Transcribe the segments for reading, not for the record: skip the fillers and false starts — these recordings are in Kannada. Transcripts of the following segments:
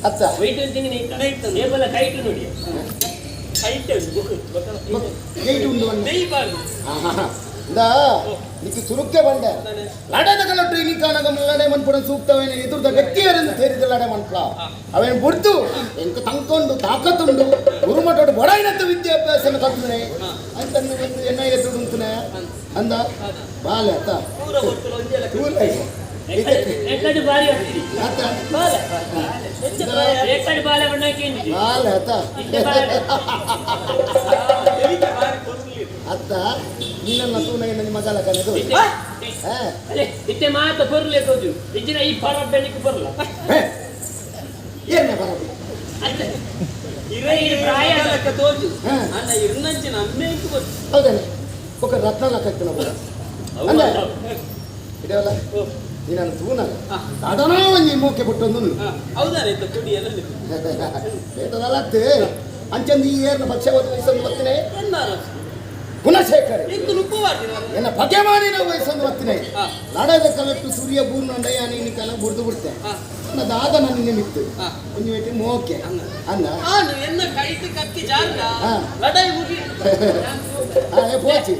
ಅತ್ತ ಗೇಟ್ ಉಂಡು నీకు ಸುರುಕ್ಕೆ ಬಂಡೆ ಲಡದ ಕಲಟ್ಟು ಈ ಕಾನಗ ಲಡೆ ಮನ್ಪುಡ ಸೂಕ್ತವೇನೆ ಎದುರ್ದ ವ್ಯಕ್ತಿಯರನ್ನು ಸೇರಿದ ಲಡೆ ಮನ್ಪಲ ಅವೇನು ಬುಡ್ದು ಎಂಕ ತಂಕೊಂಡು ತಾಕತ್ತುಂಡು ಗುರುಮಠೋಡು ಬಡಾಯಿನತ್ತ ವಿದ್ಯಾಭ್ಯಾಸನ ಕಲ್ತನೆ ಅಂತಂದು ಒಂದು ಎಣ್ಣ ಎದುರುಂತನೆ ಅಂದ ಬಾಲೆ ಅತ್ತ ಬಾಲೆ ಅತ್ತ ನಿನ್ನ ತೂನಗೆ ಮಸಾಲ ಕನೆದು ಇತ್ತೆ ಮಾತ ಬರ್ಲೆ ತೋಜು ಇಜ್ಜಿನ ಈ ಪರ ಬೆಳಿಕ್ಕೆ ಬರಲ್ಲ ಏನೇ ಬರಲ್ಲ ಅತ್ತೆ ಇರೇ ಈ ಪ್ರಾಯ ಲಕ್ಕ ತೋಜು ಅಣ್ಣ ಇರ್ನಂಚಿನ ಅಮ್ಮೇಕು ಗೊತ್ತು ಹೌದಲ್ಲ ಒಕ್ಕ ರತ್ನ ಲಕ್ಕ ಇತ್ತು ಬರ ಅಲ್ಲ ಇದೆಲ್ಲ ನೀನನ್ನು ತೂನಗ ಸಾಧನ ಒಂಜಿ ಮೂಕೆ ಬಿಟ್ಟೊಂದು ಹೌದಾ ಇತ್ತು ತುಡಿ ಎಲ್ಲ ಬೇಟದಲ್ಲತ್ತೆ ಅಂಚಂದು ಈ ಏರ್ನ ಪಕ್ಷ ವಹಿಸಲು ಬರ್ತೀನಿ ಗುಣಶೇಖರ್ ಎನ್ನ ಪಗೆಮಾನಿನ ವಯಸ್ಸನ್ನು ಬರ್ತೀನಿ ನಾಡದ ಕಲೆಕ್ಟು ಸೂರ್ಯ ಬೂರ್ನಂಡಯ್ಯ ನೀನು ಕಲ ಬುಡ್ದು ಬಿಡ್ತೆ ನನ್ನದಾದ ನನ್ನ ನಿಮಿತ್ತು ಒಂದು ವೇಟಿ ಮೋಕೆ ಅನ್ನ ಎನ್ನ ಕೈತು ಕತ್ತಿ ಜಾರ್ಗ ಲಡೈ ಮುಗಿ ಪೋಚಿ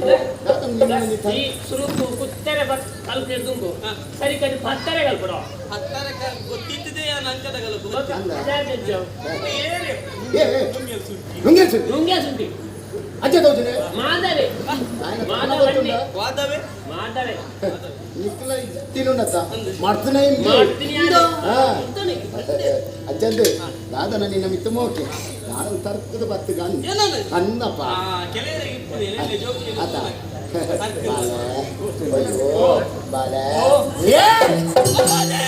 ಸುರುಕು ಕುತ್ತರೆ ಕಲ್ಪೆ ತುಂಬು ಸರಿ ಕಡಿ ಪತ್ತರೆ ಕಲ್ಪಡೋ ಪತ್ತರೆ ಗೊತ್ತಿದ್ದೆ ನಂಕದ ಕಲ್ಪು ನುಂಗೆ ಸುಂಟಿ ಅಜ್ಜ ತೋಜನೆ ಮಾದವೆ ಮಾದವೆ ವಾದವೆ ಮಾದವೆ ನಿಕ್ಕಲ ತಿನ್ನೋಣತ ಮಾಡ್ತನೇ ಮಾಡ್ತೀನಿ ಅಜ್ಜಂದು ದಾದನ ನಿನ್ನ ಮಿತ್ತ ಮೋಕೆ ನಾನು ತರ್ಕದ ಬತ್ತು ಗಂಡು ಅನ್ನಪ್ಪ ಅದ ಬಾಲೆ ಬಾಲೆ